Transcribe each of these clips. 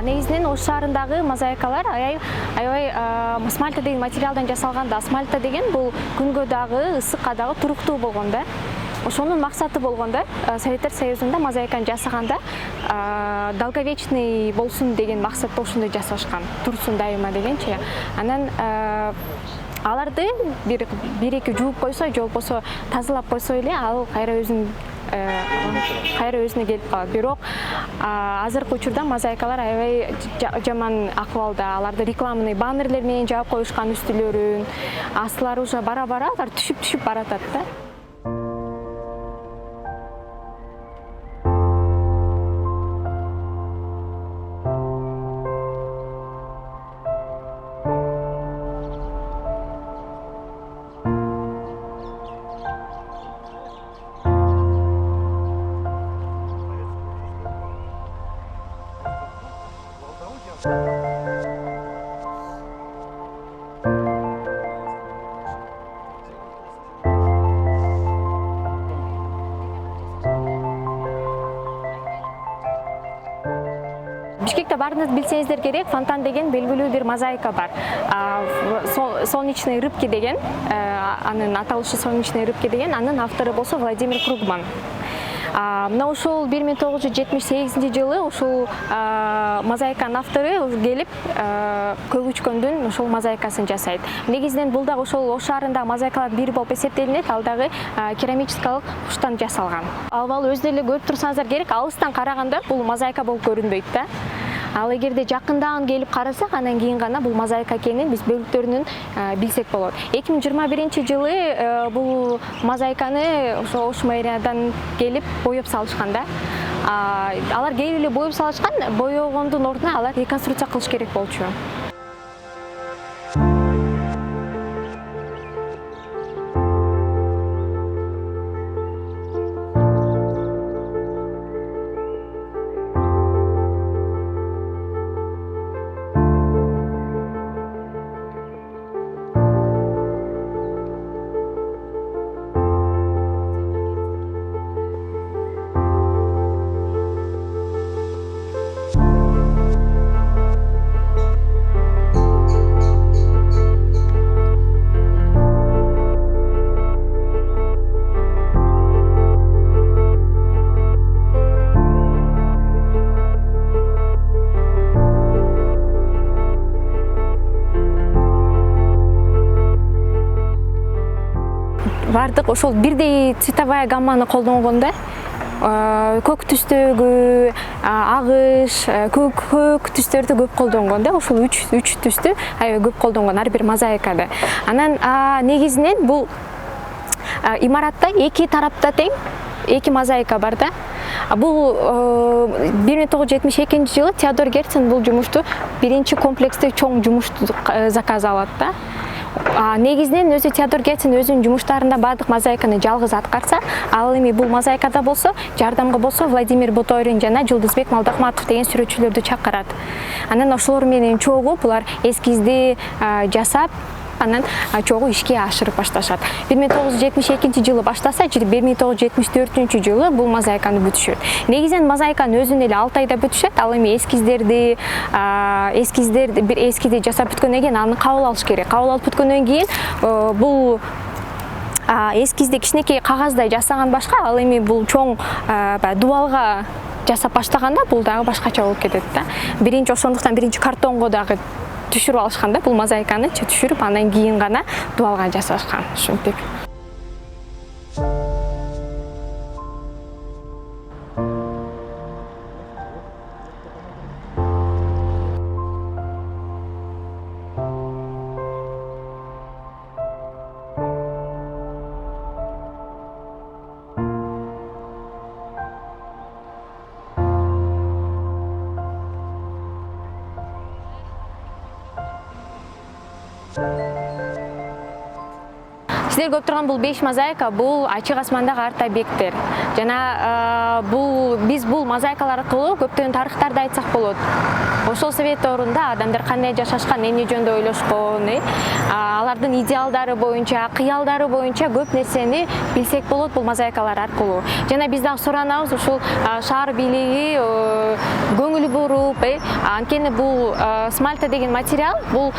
Негизинен Ош шаарындагы мозаикалар аябай асфальта деген материалдан жасалган да. Асфальта деген бул күнгө дагы, ысыкка дагы туруктуу болгон да. Ошонун максаты болгон да, Советтер Союзунда мозаиканы жасаганда долговечный болсун деген максатта ошондой жасашкан. Турсун дайыма дегенчи. Анан аларды бир-эки жууп койсо, же болбосо тазалап койсо эле ал кайра өзүнө келип калат. Бирок азыркы учурда мозаикалар аябай жаман акыбалда. Аларды рекламный баннерлер менен жаап коюшкан үстүлөрүн. Астылары уже бара-бара алар түшүп баратат да. Бишкекте баарыңыз билсеңиздер керек, фонтан деген белгилүү бир мозаика бар. Солнечные рыбки деген, анын аталышы солнечные рыбки деген, анын автору болсо Владимир Кругман. Мына ушул 1978-жылы ушул мозаиканын автору келип көгүчкөндүн ушул мозаикасын жасайт. Негизинен бул дагы ошол Ош шаарындагы мозаикалар бири болуп эсептелинет, ал дагы керамическалык куштан жасалган. Ал өзү деле көрүп турсаңыздар керек, алыстан караганда бул мозаика болуп көрүнбөйт да. Ал эгерде жакындан келип карасак, анан кийин гана бул мозаика экенин биз бөлүктөрүнөн билсек болот. 2021-жылы бул мозаиканы ошо Ош мэриядан келип боеп салышкан да. Алар келип эле боеп салышкан, боёгондун ордуна алар реконструкция кылыш керек болчу. Бардык ошол бирдей цветовая гамманы колдонгон да. Көк түстөгү, агыш, көк түстөрдү көп колдонгон да. Ошол үч түстү аябай көп колдонгон ар бир мозаикада. Анан негизинен бул имаратта эки тарапта тең эки мозаика бар да. Бул 1972-жылы Теодор Герцен бул жумушту биринчи комплекстик чоң жумушту заказ алат да. Негизинен өзү Теодор Герцен өзүнүн жумуштарында бардык мозаиканы жалгыз аткарса, ал эми бул мозаикада болсо, жардамга болсо Владимир Буторин жана Жулдузбек Малдахматов деген сүрөтчүлөрдү чакырат. Анан ошолор менен чогуу булар эскизди жасап, анан чогуу ишке ашырып башташат. 1972-жылы баштаса, 1974-жылы бул мозаиканы бүтүшөт. Негизинен мозаиканы өзүн эле 6 айда бүтүшөт. Ал эми эскиздерди бир эскизди жасап бүткөндөн кийин аны кабыл алыш керек. Кабыл алып бүткөндөн кийин бул эскизди кичинекей кагаздай жасаган башка, ал эми бул чоң дубалга жасап баштаганда бул дагы башкача болуп кетет да. Ошондуктан биринчи картонго дагы түшүрүп алышкан да, бул мозаиканы түшүрүп андан кийин гана дубалга жасашкан. Ушинтип. Сіздер көріп тұрған бұл 5 мозаика, бұл ачык асмандағы арт объекттер. Жана биз бул мозаикалар аркылуу көптөгөн тарыхтарды айтсак болот. Ошол совет орунда адамдар кандай жашашкан, эмне жөнүндө ойлошкон, алардын идеалдары боюнча, кыялдары боюнча көп нерсени билсек болот бул мозаикалар аркылуу. Жана биз дагы суранабыз ушул шаар бийлиги көңүл буруп, анткени бул смальта деген материал бул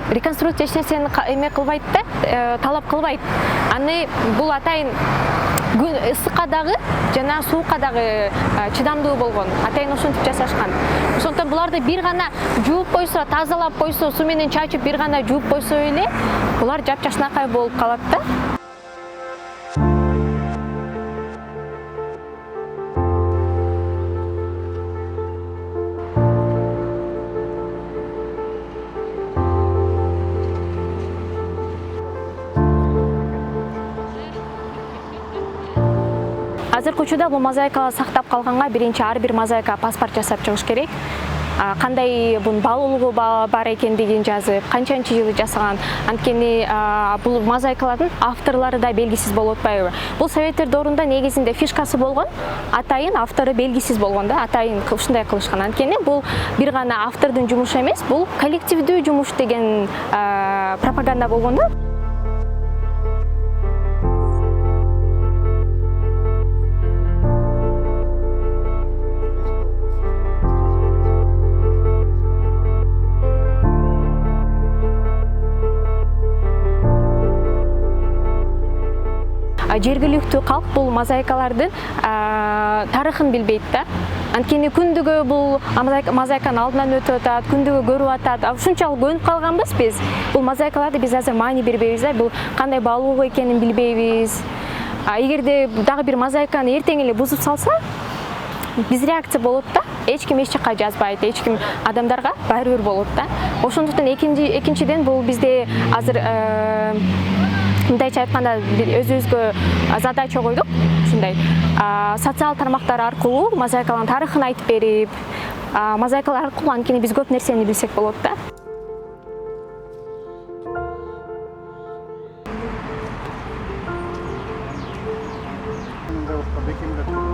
реконструкция эч нерсени эме кылбайт да, талап кылбайт. Аны бул атайын ысыкка дагы жана суукка дагы чыдамдуу болгон. Атайын ошентип жасашкан. Ошондон буларды бир гана жууп койсо, тазалап койсо, суу менен чачып бир гана жууп койсо эле булар жапжашнакай болуп калат да. Азыркы учурда бул мозаикаларды сактап калганга биринчи ар бир мозаика паспорт жасап чыгыш керек. Кандай бунун баалуулугу бар экендигин жазып, канчанчы жылы жасаган. Анткени бул мозаикалардын авторлору да белгисиз болуп атпайбы. Бул советтер доорунда негизинде фишкасы болгон, атайын автору белгисиз болгон да, атайын ушундай кылышкан. Анткени бул бир гана автордун жумушу эмес, бул коллективдүү жумуш деген пропаганда болгон да. Жергиликтүү калк бул мозаикалардын тарыхын билбейт да. Анткени күндүгө бул мозаиканын алдынан өтүп атат, күндүгө көрүп атат. Ушунчалык көнүп калганбыз биз. Бул мозаикаларды биз азыр маани бербейбиз да. Бул кандай баалуулугу экенин билбейбиз. Эгерде дагы бир мозаиканы эртең эле бузуп салса, биз реакция болот да. Эч ким эч жакка жазбайт, эч ким адамдарга баары бир болот да. Ошондуктан экинчиден бул бизде азыр мындайча айтканда өзүбүзгө задача койдук. Ушундай социал тармактар аркылуу мозаикалардын тарыхын айтып берип, мозаикалар аркылуу анткени биз көп нерсени билсек болот да. Бекемдеп